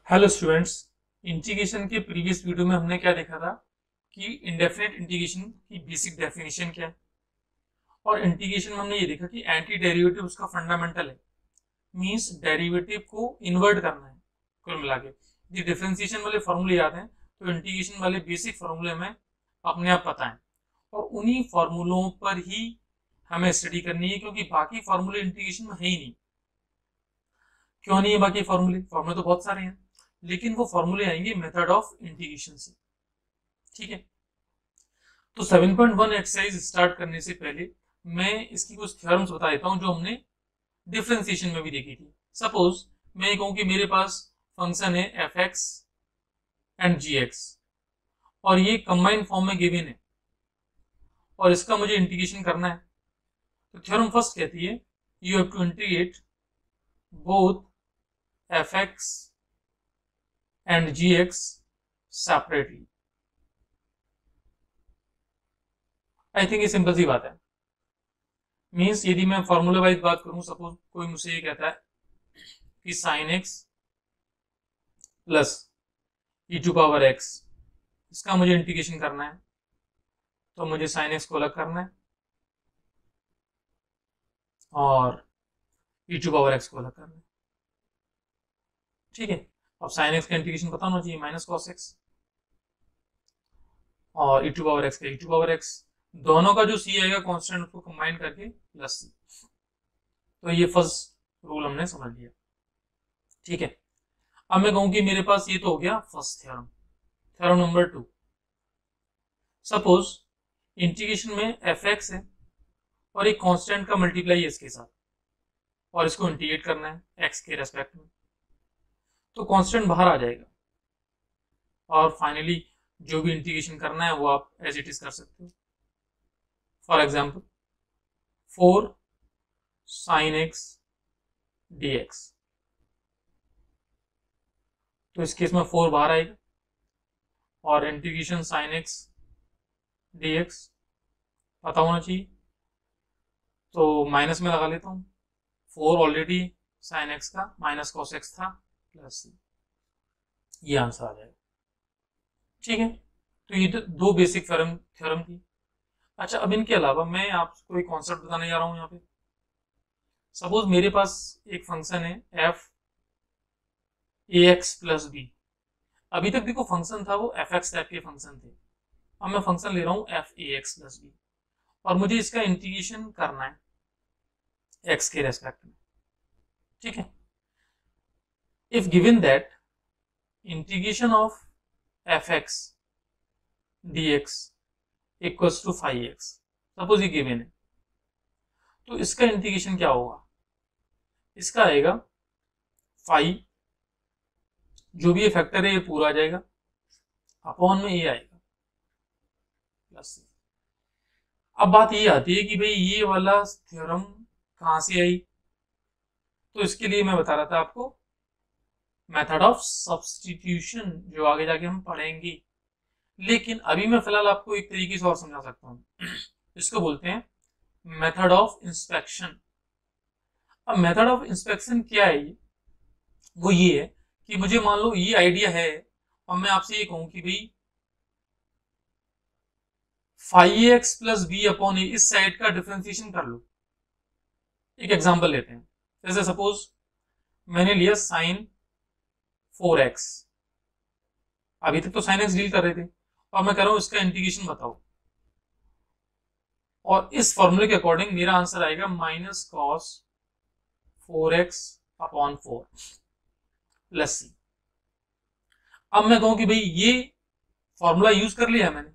Hello students. Integration के previous video में हमने क्या देखा था कि इंडेफिनिट इंटीग्रेशन की बेसिक डेफिनेशन क्या है। और इंटीग्रेशन में हमने ये देखा कि एंटी डेरिवेटिव उसका फंडामेंटल है, मींस डेरिवेटिव को इन्वर्ट करना है। कुल मिला के यदि डिफरेंशिएशन वाले फॉर्मूले याद हैं तो इंटीग्रेशन वाले बेसिक फॉर्मूले हमें अपने आप पता है और उन्हीं फॉर्मूलों पर ही हमें स्टडी करनी है, क्योंकि बाकी फॉर्मूले इंटीग्रेशन में है ही नहीं। क्यों नहीं है बाकी फॉर्मूले? फॉर्मूले तो बहुत सारे हैं, लेकिन वो फॉर्मूले आएंगे मेथड ऑफ इंटीग्रेशन से। ठीक है, तो 7.1 एक्सरसाइज स्टार्ट करने से पहले मैं इसकी कुछ थ्योरम्स बता देता हूं जो हमने डिफरेंशिएशन में भी देखी थी। सपोज मैं कहूं कि मेरे पास फंक्शन है f x and g x और ये कंबाइंड फॉर्म में गिवन है और इसका मुझे इंटीग्रेशन करना है। तो थ्योरम फर्स्ट कहती है you have to integrate both f x and g x separately. I think ये सिंपल सी बात है। मीन्स यदि मैं फॉर्मूला वाइज बात करूं, सपोज कोई मुझसे ये कहता है कि sine x plus e to power x, इसका मुझे इंटीग्रेशन करना है, तो मुझे साइन एक्स को अलग करना है और ई टू पावर एक्स को अलग करना है। ठीक है, अब साइन एक्स का इंटीग्रेशन पता होना चाहिए, माइनस कॉस एक्स, और ई टू पावर एक्स का ई टू पावर एक्स, दोनों का जो सी आएगा कांस्टेंट उसको कंबाइन करके प्लस सी। तो ये फर्स्ट रूल हमने समझ लिया। ठीक है, अब मैं कहूं कि मेरे पास ये तो हो गया first theorem. Theorem number 2, suppose integration में एफ एक्स है और एक कांस्टेंट का मल्टीप्लाई है इसके साथ और इसको इंटीग्रेट करना है एक्स के रेस्पेक्ट में, तो कांस्टेंट बाहर आ जाएगा और फाइनली जो भी इंटीग्रेशन करना है वो आप एज इट इज कर सकते हो। For example 4 sine x d x, तो इस केस में 4 बाहर आएगा और integration sine x d x पता होना चाहिए, तो माइनस में लगा लेता हूँ। 4 ऑलरेडी साइन एक्स का माइनस कॉस एक्स था प्लस सी, ये आंसर आ जाएगा। ठीक है, तो ये तो दो बेसिक थ्योरम थी। अच्छा, अब इनके अलावा मैं आपको एक कॉन्सेप्ट बताने जा रहा हूँ यहाँ पे। सपोज मेरे पास एक फंक्शन है f a x plus b. अभी तक देखो फंक्शन था वो एफ एक्स टाइप के फंक्शन थे, अब मैं फंक्शन ले रहा हूँ f a x plus b और मुझे इसका इंटीग्रेशन करना है एक्स के रेस्पेक्ट में। ठीक है, if given that integration of f x d x equals to 5x, suppose ये गिवन है, तो इसका इंटीग्रेशन क्या होगा? इसका आएगा 5, जो भी ये फैक्टर है ये पूरा आ जाएगा, अपॉन में ये आएगा प्लस सी। अब बात ये आती है कि भाई ये वाला थ्योरम कहां से आई, तो इसके लिए मैं बता रहा था आपको मेथड ऑफ सब्स्टिट्यूशन, जो आगे जाके हम पढ़ेंगे। लेकिन अभी मैं फिलहाल आपको एक तरीके से और समझा सकता हूं, इसको बोलते हैं मेथड ऑफ इंस्पेक्शन। अब मेथड ऑफ इंस्पेक्शन क्या है? ये वो ये है कि मुझे मान लो ये आइडिया है और मैं आपसे ये कहूं कि भाई 5x प्लस बी अपॉन ए, इस साइड का डिफरेंशिएशन कर लो। एक एग्जांपल लेते हैं, जैसे सपोज मैंने लिया साइन 4x, अभी तक तो साइन एक्स डील कर रहे थे और मैं कह रहा हूं इसका इंटीग्रेशन बताओ, और इस फॉर्मूले के अकॉर्डिंग मेरा आंसर आएगा minus cos 4x upon 4 plus C. अब मैं कहूं कि भाई ये फॉर्मूला यूज कर लिया मैंने,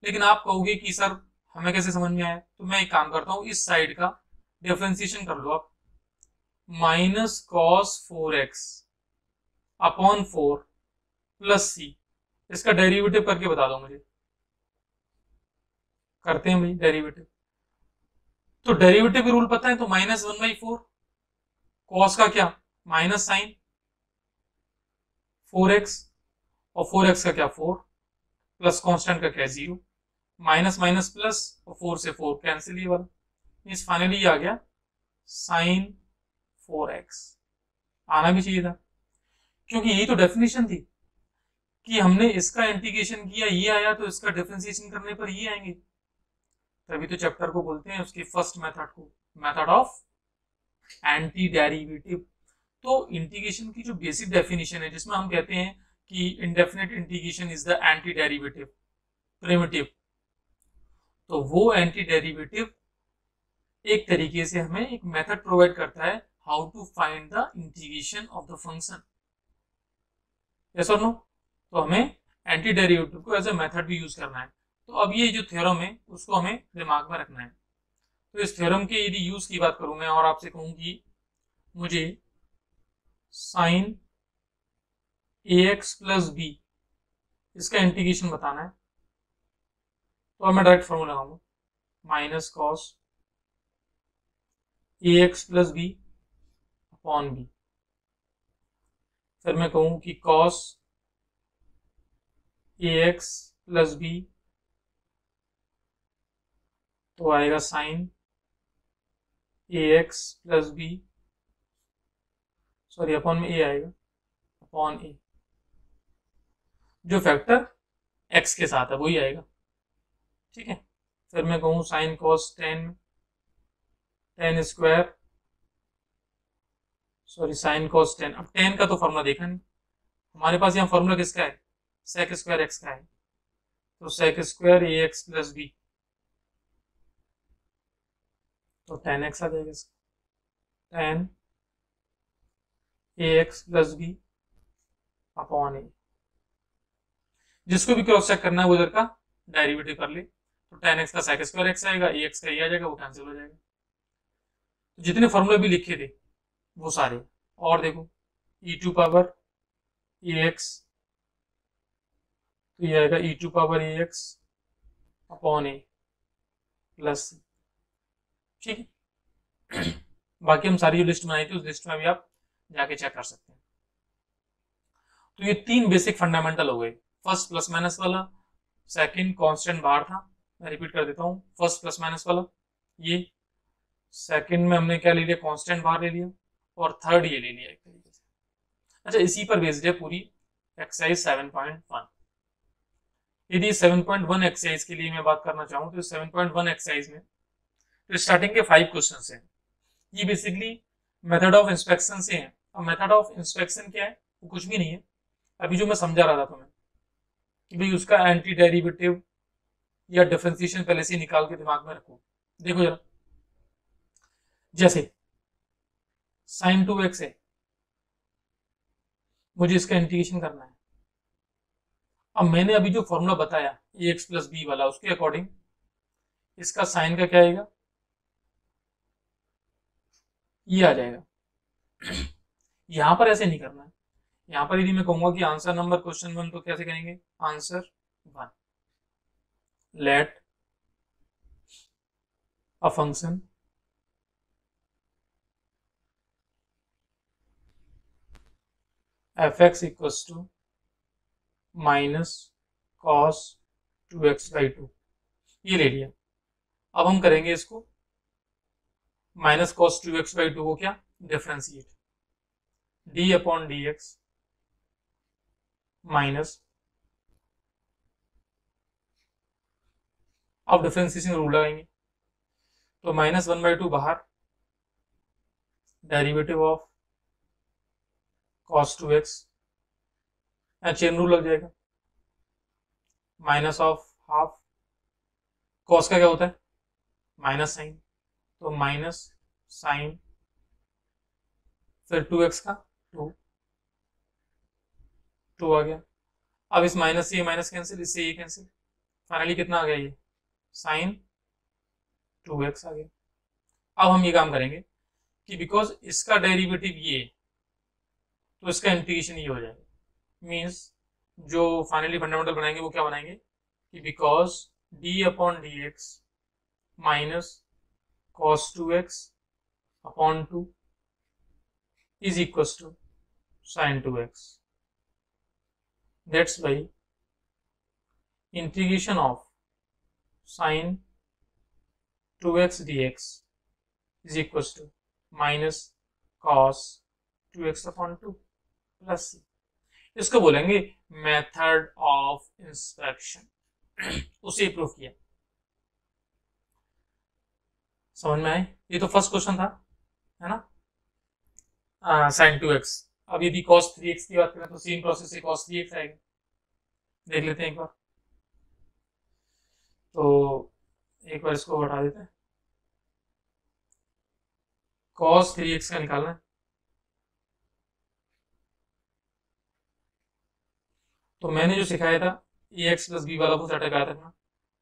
लेकिन आप कहोगे कि सर हमें कैसे समझ में आया, तो मैं एक काम करता हूं, इस साइड का डिफरेंशिएशन कर लो आप, minus cos 4x upon 4 plus C, इसका डेरिवेटिव करके बता दो मुझे। करते हैं भाई डेरिवेटिव, तो डेरिवेटिव का रूल पता है, तो माइनस 1/4 कॉस का क्या माइनस साइन 4x और 4x का क्या 4 प्लस कांस्टेंट का क्या 0, माइनस माइनस प्लस और 4 से 4 कैंसिल, ये वाला मींस फाइनली आ गया साइन 4x। आना भी चाहिए था, क्योंकि यही तो डेफिनेशन थी कि हमने इसका इंटीग्रेशन किया, ये आया, तो इसका डिफरेंशिएशन करने पर ये आएंगे। तभी तो चैप्टर को बोलते हैं उसकी फर्स्ट मेथड को मेथड ऑफ एंटी डेरिवेटिव। तो इंटीग्रेशन की जो बेसिक डेफिनेशन है, जिसमें हम कहते हैं कि indefinite integration is the anti derivative primitive, तो वो एंटी डेरिवेटिव एक तरीके से हमें एक मेथड प्रोवाइड करता है how to find the integration of the function. Yes और नो? तो हमें एंटी डेरिवेटिव को एज अ मेथड भी यूज करना है। तो अब ये जो थ्योरम है उसको हमें दिमाग में रखना है। तो इस थ्योरम के यदि यूज की बात करूं मैं और आपसे कहूं कि मुझे साइन ax प्लस बी इसका इंटीग्रेशन बताना है, तो अब मैं डायरेक्ट फॉर्मूला लगाऊंगा minus cos ax plus b upon b. फिर मैं कहूं कि कॉस ax प्लस बी तो आएगा sine ax plus b, sorry upon में a आएगा, अपॉन a जो फैक्टर x के साथ है वही आएगा। ठीक है, फिर मैं कहूं sine cos tan square, sorry sine cos tan. अब टेन का तो फॉर्मूला देखा नहीं हमारे पास, यहाँ फॉर्मूला किसका है, सेक स्क्वायर एक्स का है, तो सेक स्क्वायर ए एक्स प्लस बी, तो टेन एक्स आ जाएगा इसका, टेन ए एक्स प्लस बी अपॉन ए। जिसको भी क्रॉस चेक करना है वो इधर का डेरिवेटिव कर ले, तो टेन एक्स का सेक स्क्वायर एक्स आएगा, ए एक्स का ये आ जाएगा, वो कैंसिल हो जाएगा। तो जितने फॉर्मूले भी लिखे थे वो सारे, और देखो E to power A X, तो ये आएगा E to power A X upon A plus. ठीक है, बाकी हम सारी जो लिस्ट बनाई थी उस लिस्ट में भी आप जाके चेक कर सकते हैं। तो ये तीन बेसिक फंडामेंटल हो गए, फर्स्ट प्लस माइनस वाला, सेकंड कांस्टेंट बाहर था, मैं रिपीट कर देता हूँ, फर्स्ट प्लस माइनस वाला ये, सेकंड में हमने क्या ले लिया, कांस्टेंट बाहर ले लिया, और थर्ड ये ले लिया एक तरीके से। अच्छा, इसी पर बेस्ड है पूरी एक्सरसाइज 7.1। यदि 7.1 एक्सरसाइज के लिए मैं बात करना चाहूँ तो 7.1 एक्सरसाइज में तो स्टार्टिंग के 5 क्वेश्चन हैं, ये बेसिकली मेथड ऑफ इंस्पेक्शन से हैं। अब मेथड ऑफ इंस्पेक्शन क्या है, वो कुछ भी नहीं है, अभी जो मैं समझा रहा था तुम्हें कि भाई उसका एंटी डेरिवेटिव या डिफरेंशिएशन पहले से निकाल के दिमाग में रखो। देखो जरा, जैसे साइन 2x है, मुझे इसका इंटीग्रेशन करना है। अब मैंने अभी जो फॉर्मूला बताया ए एक्स प्लस बी वाला, उसके अकॉर्डिंग इसका साइन का क्या आएगा, ये आ जाएगा। यहां पर ऐसे नहीं करना है, यहां पर यदि मैं कहूंगा कि आंसर नंबर क्वेश्चन 1, तो कैसे करेंगे, answer 1, let a function f x equals to minus cos 2x/2, ये ले लिया। अब हम करेंगे इसको माइनस कॉस 2x/2 को क्या differentiate, D upon d x minus, अब डिफरेंशिएशन रूल लगाएंगे, तो -1/2 बाहर, derivative of cos 2x, chain rule लग जाएगा, माइनस ऑफ हाफ, कॉस का क्या होता है माइनस साइन, तो माइनस साइन, फिर 2x का 2 आ गया। अब इस माइनस से ये माइनस कैंसिल, इससे ये कैंसिल, फाइनली कितना आ गया, ये साइन 2x आ गया। अब हम ये काम करेंगे कि बिकॉज इसका डेरिवेटिव ये, तो इसका इंटीग्रेशन ये हो जाएगा, मीन्स जो फाइनली फंडामेंटल बनाएंगे वो क्या बनाएंगे कि because d upon d x minus cos 2x upon 2 is equal to sine 2x, that's why integration of sine 2x dx is equals to minus cos 2x upon 2 plus c। इसको बोलेंगे method of inspection. उसे proof किया। समझ में आई? ये तो first question था, है ना, साइन 2x। अब यदि cos 3x की बात करें तो सेम प्रोसेस से cos 3x आएगा। देख लेते हैं एक बार। तो एक बार इसको हटा देते हैं। cos 3x का निकालना है। तो मैंने जो सिखाया था ax प्लस बी वाला वो हटा था ना,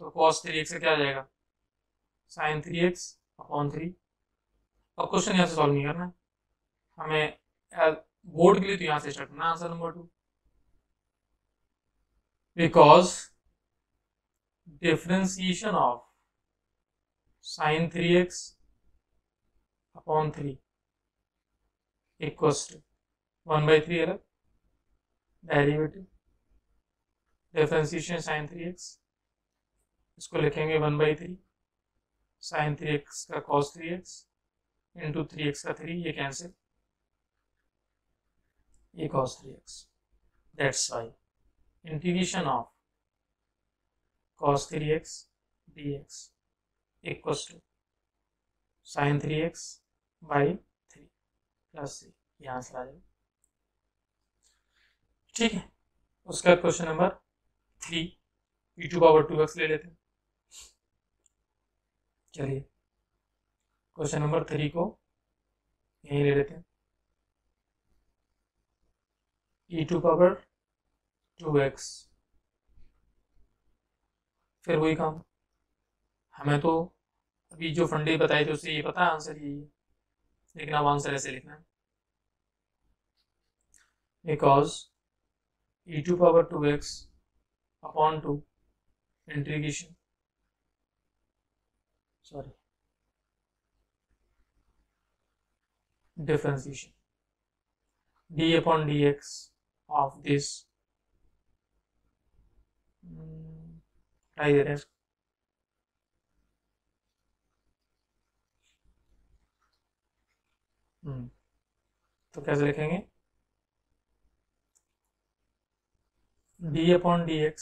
तो cos 3x का क्या आ जाएगा, sin 3x अपॉन 3। अब क्वेश्चन यहाँ से सॉल्व नहीं करना है हमें, बोर्ड के लिए तो यहाँ से स्टार्ट करना answer number 2। Because differentiation of sin 3x upon 3 equals to 1/3 अलग डेरिवेटिव डिफरेंशिएशन sin 3x, इसको लिखेंगे 1/3 sin 3x का cos 3x इंटू 3x का 3, ये कैंसिल, ये cos 3x। That's why integration of cos 3x dx equals to sin 3x by 3 plus c, यहाँ से आ जाएगा। ठीक है, उसके बाद क्वेश्चन नंबर 3 e⁻²x ले लेते हैं। चलिए क्वेश्चन नंबर 3 को यहीं ले लेते हैं। e⁻²x, फिर वही काम। हमें तो अभी जो फंडे बताए थे उससे ये पता है आंसर यही है, लेकिन अब आंसर ऐसे लिखना है। Because e⁻²x upon 2 integration differentiation d upon dx of this दे रहे हैं। तो कैसे लिखेंगे, d upon dx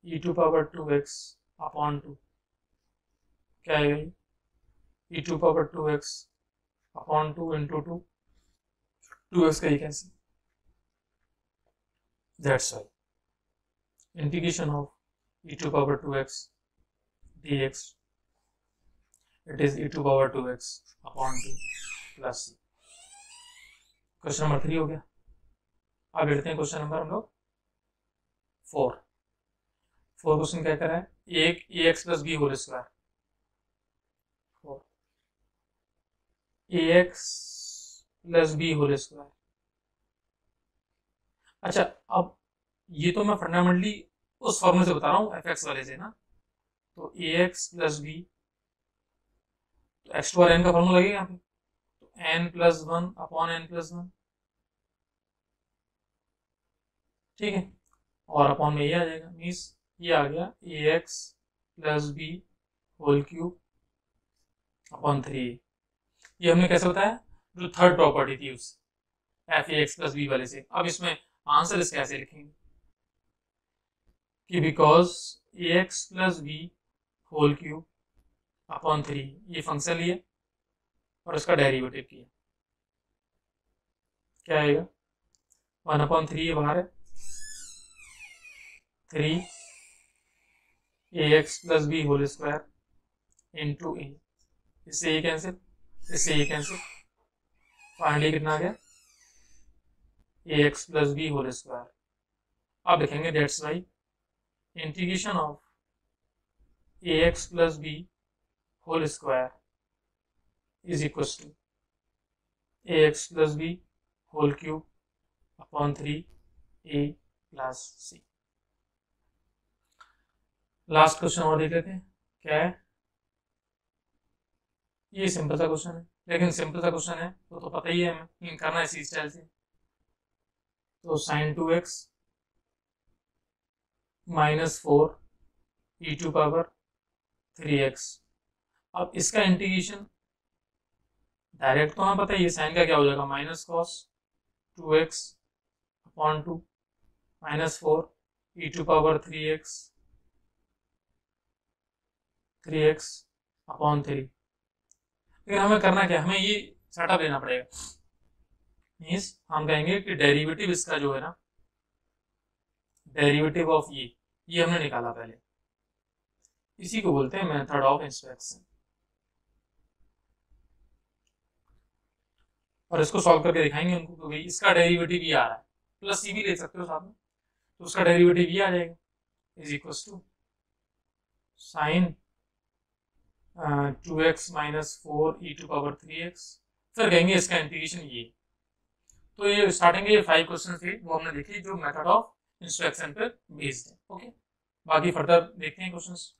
e⁻²x upon 2 क्या आएगा, e⁻²x अपॉन 2 इंटू 2x का ये cancel. That's why integration of e⁻²x dx it is e⁻²x upon 2 plus c। Question number 3 हो गया। अब लेते हैं क्वेश्चन नंबर हम लोग 4 क्वेश्चन क्या कर रहा है, एक ax plus B whole square, ax plus B whole square. अच्छा, अब ये तो मैं फंडामेंटली उस फॉर्मूले से बता रहा हूँ fx वाले से ना, तो ax प्लस बी, तो x टू n का फॉर्मूला लगेगा यहाँ पे, तो n plus 1 upon n plus 1, ठीक है, और अपॉन में ये आ जाएगा, मीन्स ये आ गया ax plus B whole cube upon 3। ये हमने कैसे बताया, जो थर्ड प्रॉपर्टी थी उस f(ax प्लस बी) वाले से। अब इसमें आंसर इस कैसे लिखेंगे कि because ax plus B whole cube upon 3 ये फंक्शन लिए और इसका डेरिवेटिव किया, क्या आएगा, 1/3 ये बाहर है, 3 ax plus B whole square into A, इससे ये कैंसिल, इससे ये कैंसिल, फाइनली कितना आ गया, ax plus B whole square. अब लिखेंगे that's why integration of ax plus B whole square is equal to ax plus B whole cube upon 3 a plus c। Last question और देख लेते हैं क्या है। ये सिंपल सा क्वेश्चन है, लेकिन सिंपल सा क्वेश्चन है वो तो पता ही है हमें, लेकिन करना है इसी स्टाइल से। तो sin 2x माइनस 4 e⁻3x। अब इसका इंटीग्रेशन डायरेक्ट तो हमें पता है, ये साइन का क्या हो जाएगा, minus cos 2x upon 2 minus 4 e to power 3x upon 3। लेकिन हमें करना क्या, हमें ये सेटअप लेना पड़ेगा। मीन्स हम कहेंगे कि डेरिवेटिव इसका जो है ना, डेरिवेटिव ऑफ ये हमने निकाला पहले, इसी को बोलते हैं मेथड ऑफ इंस्पेक्शन। और इसको सॉल्व करके दिखाएंगे उनको, क्योंकि इसका डेरिवेटिव ये आ रहा है, प्लस सी भी ले सकते हो साथ में, तो उसका डेरिवेटिव ये आ जाएगा, is equal to sine 2x minus 4 e to power 3x। फिर कहेंगे इसका इंटीग्रेशन ये। तो ये स्टार्टिंग के ये 5 क्वेश्चन थे वो हमने देखे जो मेथड ऑफ इंस्पेक्शन पर बेस्ड है। ओके, बाकी फर्दर देखते हैं क्वेश्चंस।